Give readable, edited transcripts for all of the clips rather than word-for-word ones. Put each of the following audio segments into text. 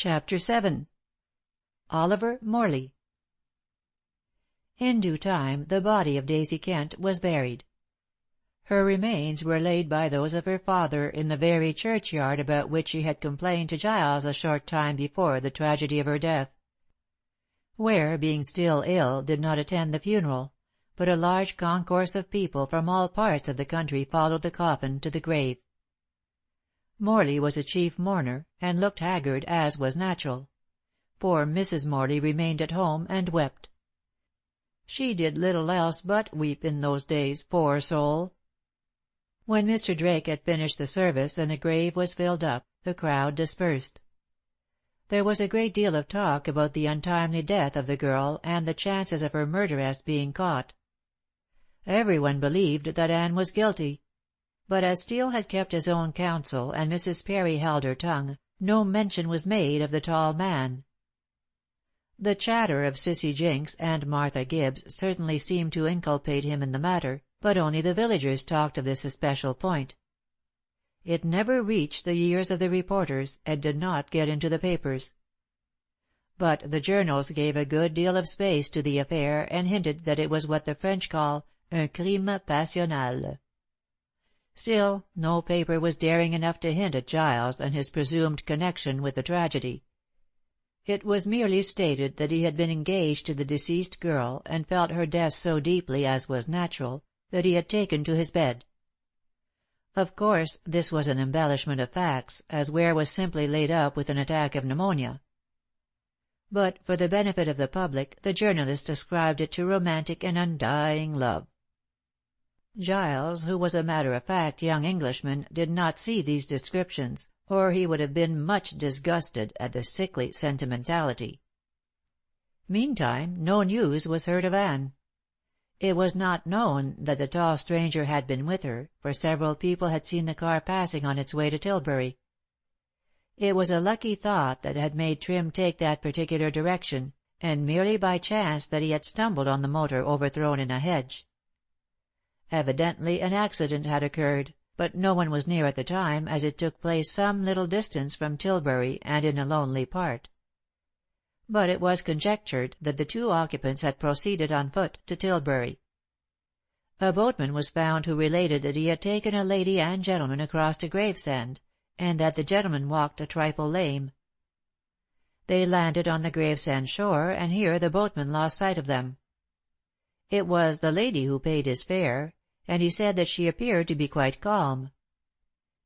Chapter VII. Oliver Morley. In due time the body of Daisy Kent was buried. Her remains were laid by those of her father in the very churchyard about which she had complained to Giles a short time before the tragedy of her death. Ware, being still ill, did not attend the funeral, but a large concourse of people from all parts of the country followed the coffin to the grave. Morley was a chief mourner, and looked haggard, as was natural. Poor Mrs. Morley remained at home and wept. She did little else but weep in those days, poor soul. When Mr. Drake had finished the service and the grave was filled up, the crowd dispersed. There was a great deal of talk about the untimely death of the girl and the chances of her murderess being caught. Everyone believed that Anne was guilty, but as Steele had kept his own counsel and Mrs. Perry held her tongue, no mention was made of the tall man. The chatter of Cissy Jinks and Martha Gibbs certainly seemed to inculpate him in the matter, but only the villagers talked of this especial point. It never reached the ears of the reporters, and did not get into the papers. But the journals gave a good deal of space to the affair, and hinted that it was what the French call un crime passionnel. Still, no paper was daring enough to hint at Giles and his presumed connection with the tragedy. It was merely stated that he had been engaged to the deceased girl, and felt her death so deeply, as was natural, that he had taken to his bed. Of course, this was an embellishment of facts, as Ware was simply laid up with an attack of pneumonia. But for the benefit of the public, the journalists ascribed it to romantic and undying love. Giles, who was a matter-of-fact young Englishman, did not see these descriptions, or he would have been much disgusted at the sickly sentimentality. Meantime, no news was heard of Anne. It was not known that the tall stranger had been with her, for several people had seen the car passing on its way to Tilbury. It was a lucky thought that had made Trim take that particular direction, and merely by chance that he had stumbled on the motor overthrown in a hedge. Evidently an accident had occurred, but no one was near at the time, as it took place some little distance from Tilbury and in a lonely part. But it was conjectured that the two occupants had proceeded on foot to Tilbury. A boatman was found who related that he had taken a lady and gentleman across to Gravesend, and that the gentleman walked a trifle lame. They landed on the Gravesend shore, and here the boatman lost sight of them. It was the lady who paid his fare, and he said that she appeared to be quite calm.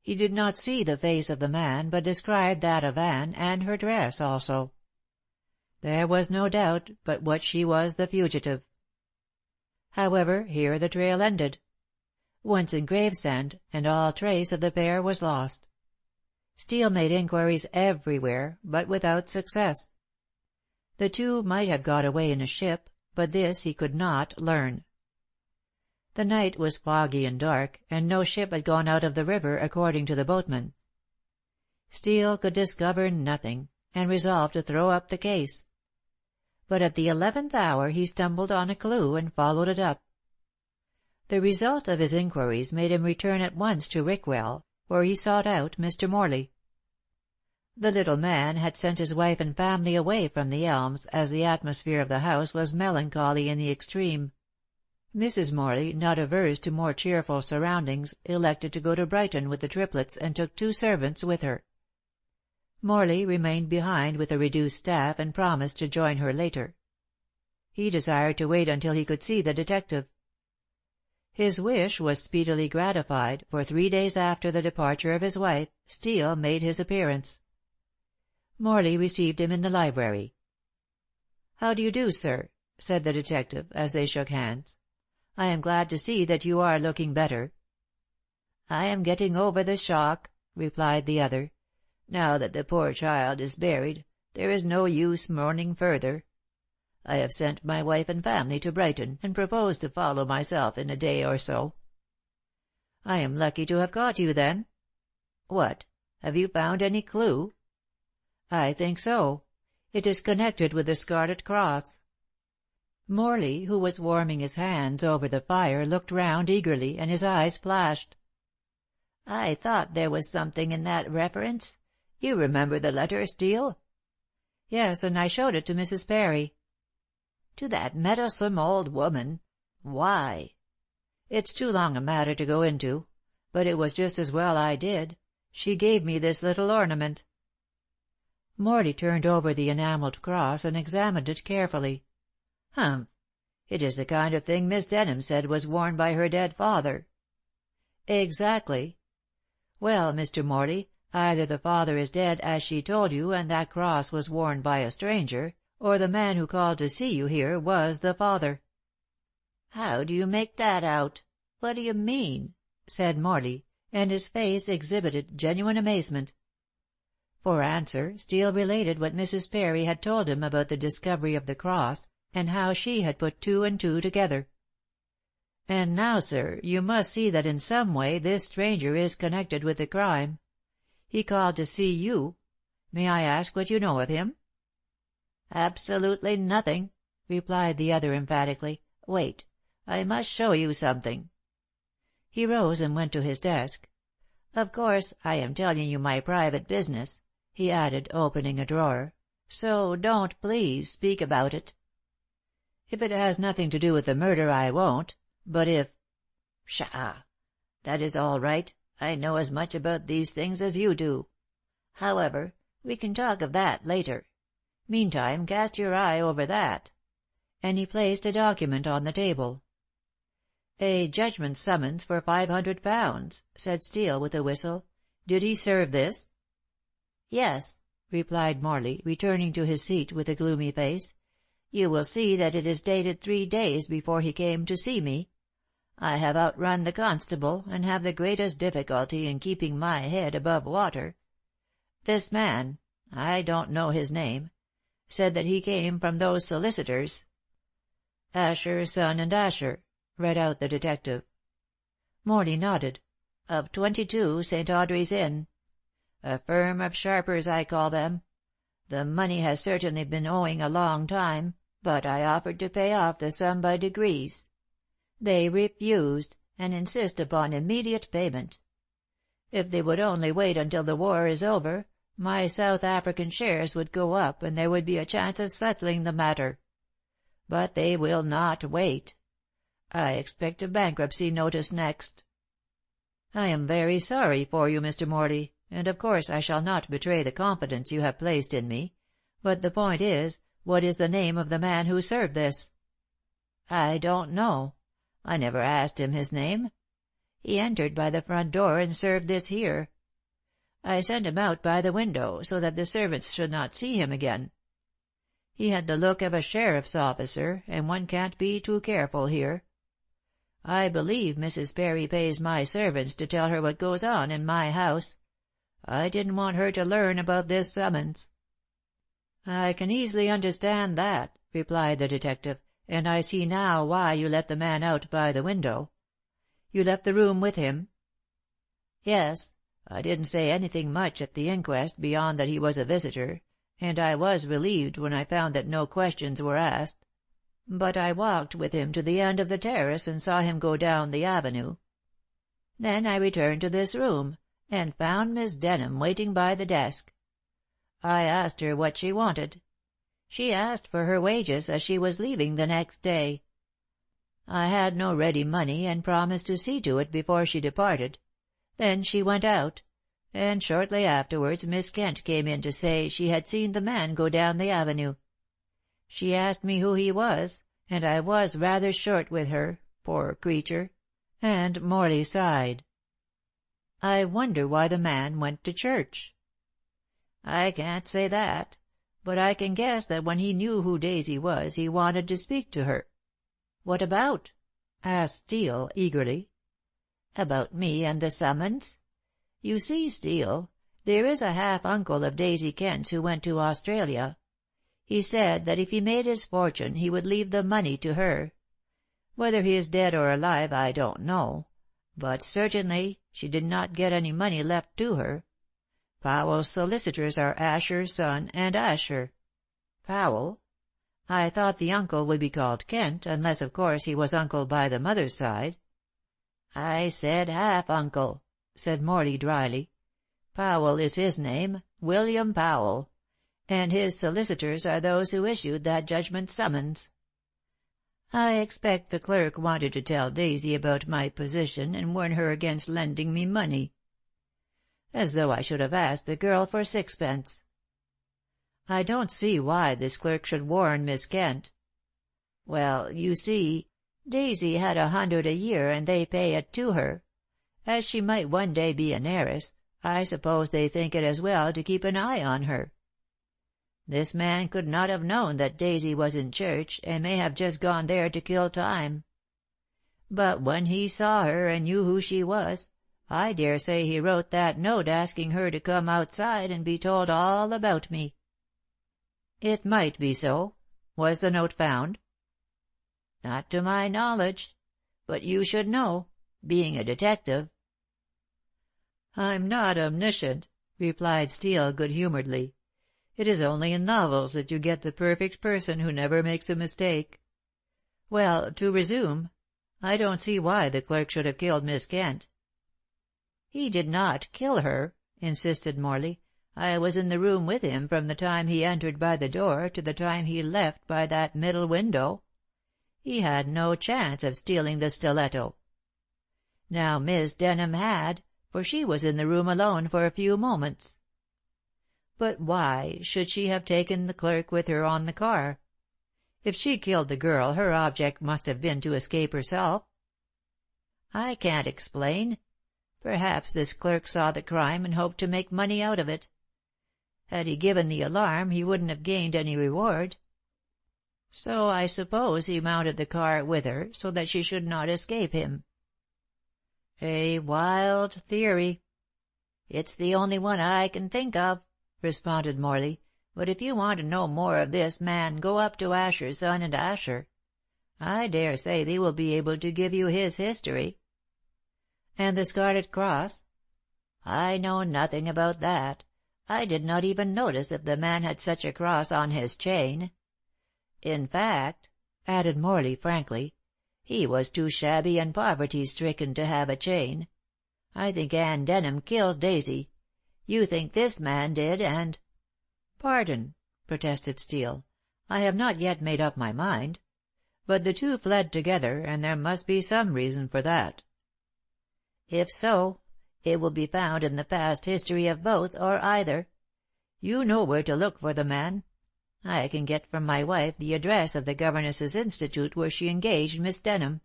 He did not see the face of the man, but described that of Anne, and her dress also. There was no doubt but what she was the fugitive. However, here the trail ended. Once in Gravesend, and all trace of the pair was lost. Steele made inquiries everywhere, but without success. The two might have got away in a ship, but this he could not learn. The night was foggy and dark, and no ship had gone out of the river, according to the boatman. Steele could discover nothing, and resolved to throw up the case. But at the 11th hour he stumbled on a clue and followed it up. The result of his inquiries made him return at once to Rickwell, where he sought out Mr. Morley. The little man had sent his wife and family away from the Elms, as the atmosphere of the house was melancholy in the extreme. Mrs. Morley, not averse to more cheerful surroundings, elected to go to Brighton with the triplets, and took 2 servants with her. Morley remained behind with a reduced staff, and promised to join her later. He desired to wait until he could see the detective. His wish was speedily gratified, for 3 days after the departure of his wife, Steele made his appearance. Morley received him in the library. "How do you do, sir?" said the detective, as they shook hands. "I am glad to see that you are looking better." "I am getting over the shock," replied the other. "Now that the poor child is buried, there is no use mourning further. I have sent my wife and family to Brighton, and propose to follow myself in a day or so." "I am lucky to have caught you, then." "What? Have you found any clue?" "I think so. It is connected with the Scarlet Cross." Morley, who was warming his hands over the fire, looked round eagerly, and his eyes flashed. "I thought there was something in that reference. You remember the letter, Steele?" Yes, and I showed it to Mrs. Perry." "To that meddlesome old woman? Why?" "It's too long a matter to go into, but it was just as well I did. She gave me this little ornament." Morley turned over the enamelled cross and examined it carefully. "Humph! It is the kind of thing Miss Denham said was worn by her dead father." "Exactly. Well, Mr. Morley, either the father is dead, as she told you, and that cross was worn by a stranger, or the man who called to see you here was the father." "How do you make that out? What do you mean?" said Morley, and his face exhibited genuine amazement. For answer, Steel related what Mrs. Perry had told him about the discovery of the cross, and how she had put two and two together. "And now, sir, you must see that in some way this stranger is connected with the crime. He called to see you. May I ask what you know of him?" "Absolutely nothing," replied the other emphatically. "Wait. I must show you something." He rose and went to his desk. "Of course, I am telling you my private business," he added, opening a drawer, "so don't, please, speak about it." "If it has nothing to do with the murder, I won't. But if—" "Pshaw! That is all right. I know as much about these things as you do. However, we can talk of that later. Meantime, cast your eye over that." And he placed a document on the table. "A judgment summons for £500, said Steel, with a whistle. "Did he serve this?" "Yes," replied Morley, returning to his seat with a gloomy face. "You will see that it is dated 3 days before he came to see me. I have outrun the constable, and have the greatest difficulty in keeping my head above water. This man, I don't know his name, said that he came from those solicitors." "Asher, Son and Asher," read out the detective. Morley nodded. "Of 22 St. Audrey's Inn. A firm of sharpers, I call them. The money has certainly been owing a long time, but I offered to pay off the sum by degrees. They refused, and insist upon immediate payment. If they would only wait until the war is over, my South African shares would go up and there would be a chance of settling the matter. But they will not wait. I expect a bankruptcy notice next." "I am very sorry for you, Mr. Morley, and of course I shall not betray the confidence you have placed in me. But the point is, what is the name of the man who served this?" "I don't know. I never asked him his name. He entered by the front door and served this here. I sent him out by the window, so that the servants should not see him again. He had the look of a sheriff's officer, and one can't be too careful here. I believe Mrs. Perry pays my servants to tell her what goes on in my house. I didn't want her to learn about this summons." "I can easily understand that," replied the detective, "and I see now why you let the man out by the window. You left the room with him?" "Yes. I didn't say anything much at the inquest beyond that he was a visitor, and I was relieved when I found that no questions were asked. But I walked with him to the end of the terrace and saw him go down the avenue. Then I returned to this room, and found Miss Denham waiting by the desk. I asked her what she wanted. She asked for her wages, as she was leaving the next day. I had no ready money, and promised to see to it before she departed. Then she went out, and shortly afterwards Miss Kent came in to say she had seen the man go down the avenue. She asked me who he was, and I was rather short with her, poor creature," and Morley sighed. "I wonder why the man went to church?" "I can't say that, but I can guess that when he knew who Daisy was he wanted to speak to her." "What about?" asked Steel eagerly. "About me and the summons. You see, Steel, there is a half uncle of Daisy Kent's who went to Australia. He said that if he made his fortune he would leave the money to her. Whether he is dead or alive I don't know, but certainly she did not get any money left to her. Powell's solicitors are Asher, Son and Asher." "Powell? I thought the uncle would be called Kent, unless of course he was uncle by the mother's side." "I said half uncle," said Morley dryly. "Powell is his name, William Powell, and his solicitors are those who issued that judgment summons. I expect the clerk wanted to tell Daisy about my position and warn her against lending me money. As though I should have asked the girl for sixpence. I don't see why this clerk should warn Miss Kent. Well, you see, Daisy had 100 a year and they pay it to her. As she might one day be an heiress, I suppose they think it as well to keep an eye on her. This man could not have known that Daisy was in church, and may have just gone there to kill time. But when he saw her and knew who she was, I dare say he wrote that note asking her to come outside and be told all about me." "It might be so. Was the note found?" "Not to my knowledge. But you should know, being a detective." "I'm not omniscient," replied Steele good-humoredly. "It is only in novels that you get the perfect person who never makes a mistake. Well, to resume, I don't see why the clerk should have killed Miss Kent." "He did not kill her," insisted Morley. "I was in the room with him from the time he entered by the door to the time he left by that middle window. He had no chance of stealing the stiletto. Now Miss Denham had, for she was in the room alone for a few moments. But why should she have taken the clerk with her on the car? If she killed the girl, her object must have been to escape herself." "I can't explain. Perhaps this clerk saw the crime and hoped to make money out of it. Had he given the alarm, he wouldn't have gained any reward. So I suppose he mounted the car with her, so that she should not escape him." "A wild theory." "It's the only one I can think of," responded Morley. "But if you want to know more of this man, go up to Asher, Son and Asher. I dare say they will be able to give you his history." "And the Scarlet Cross?" "I know nothing about that. I did not even notice if the man had such a cross on his chain. In fact," added Morley frankly, "he was too shabby and poverty-stricken to have a chain. I think Anne Denham killed Daisy. You think this man did, and—" "Pardon," protested Steele. "I have not yet made up my mind. But the two fled together, and there must be some reason for that." "If so, it will be found in the past history of both, or either. You know where to look for the man. I can get from my wife the address of the Governess's Institute where she engaged Miss Denham.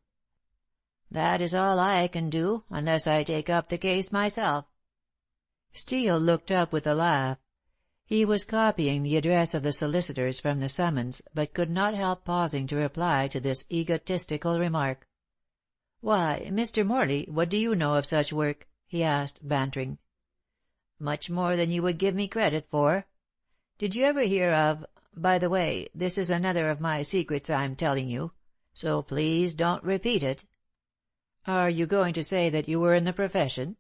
That is all I can do, unless I take up the case myself." Steele looked up with a laugh. He was copying the address of the solicitors from the summons, but could not help pausing to reply to this egotistical remark. "Why, Mr. Morley, what do you know of such work?" he asked, bantering. "Much more than you would give me credit for. Did you ever hear of—by the way, this is another of my secrets I'm telling you, so please don't repeat it." "Are you going to say that you were in the profession?"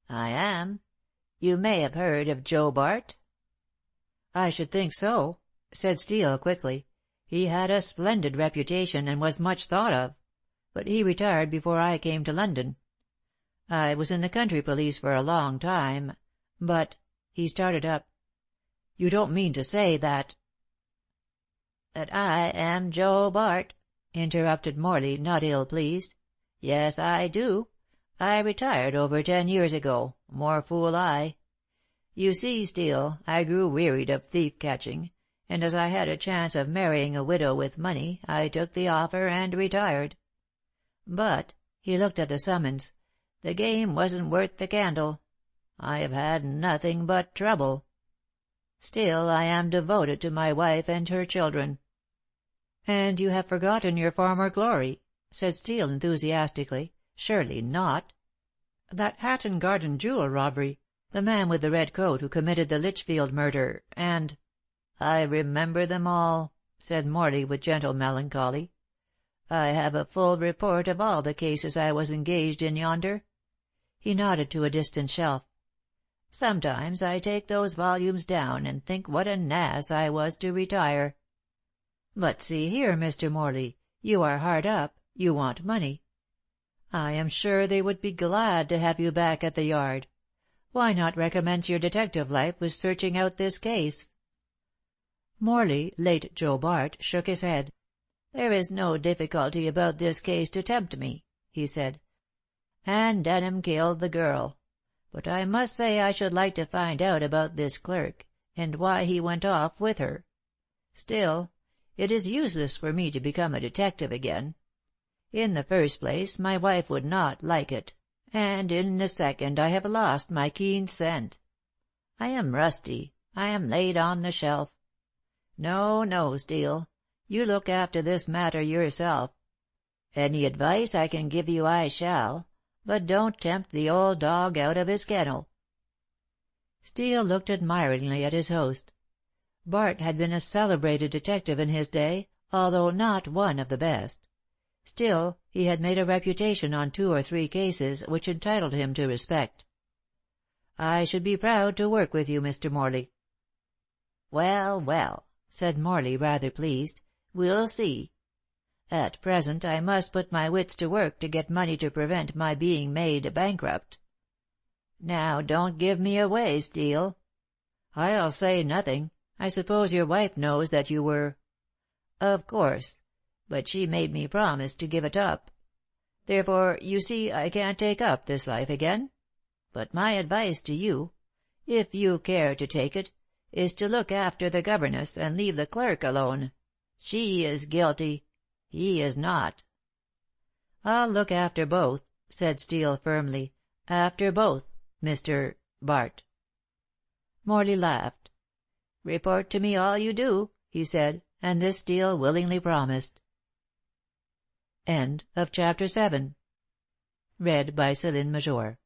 "I am. You may have heard of Joe Bart?" "I should think so," said Steele quickly. "He had a splendid reputation and was much thought of. But he retired before I came to London. I was in the country police for a long time, but—" he started up. "You don't mean to say that—" "That I am Joe Bart," interrupted Morley, not ill pleased. "Yes, I do. I retired over 10 years ago, more fool I. You see, Steele, I grew wearied of thief catching, and as I had a chance of marrying a widow with money, I took the offer and retired. But," he looked at the summons, "the game wasn't worth the candle. I have had nothing but trouble. Still, I am devoted to my wife and her children." "And you have forgotten your former glory," said Steele enthusiastically. "Surely not. That Hatton Garden jewel robbery, the man with the red coat who committed the Litchfield murder, and—" "I remember them all," said Morley with gentle melancholy. "I have a full report of all the cases I was engaged in yonder." He nodded to a distant shelf. "Sometimes I take those volumes down and think what an ass I was to retire." "But see here, Mr. Morley, you are hard up, you want money. I am sure they would be glad to have you back at the Yard. Why not recommence your detective life with searching out this case?" Morley, late Joe Bart, shook his head. "There is no difficulty about this case to tempt me," he said. "Anne Denham killed the girl. But I must say I should like to find out about this clerk, and why he went off with her. Still, it is useless for me to become a detective again. In the first place, my wife would not like it, and in the second I have lost my keen scent. I am rusty. I am laid on the shelf. No, no, Steele. You look after this matter yourself. Any advice I can give you I shall, but don't tempt the old dog out of his kennel." Steele looked admiringly at his host. Bart had been a celebrated detective in his day, although not one of the best. Still, he had made a reputation on 2 or 3 cases which entitled him to respect. "I should be proud to work with you, Mr. Morley." "Well, well," said Morley, rather pleased, "we'll see. At present I must put my wits to work to get money to prevent my being made bankrupt. Now don't give me away, Steele." "I'll say nothing. I suppose your wife knows that you were—" "Of course. But she made me promise to give it up. Therefore, you see, I can't take up this life again. But my advice to you, if you care to take it, is to look after the governess and leave the clerk alone. She is guilty. He is not." "I'll look after both," said Steele firmly. "After both, Mr.—Bart." Morley laughed. "Report to me all you do," he said, and this Steele willingly promised. End of Chapter 7. Read by Céline Major.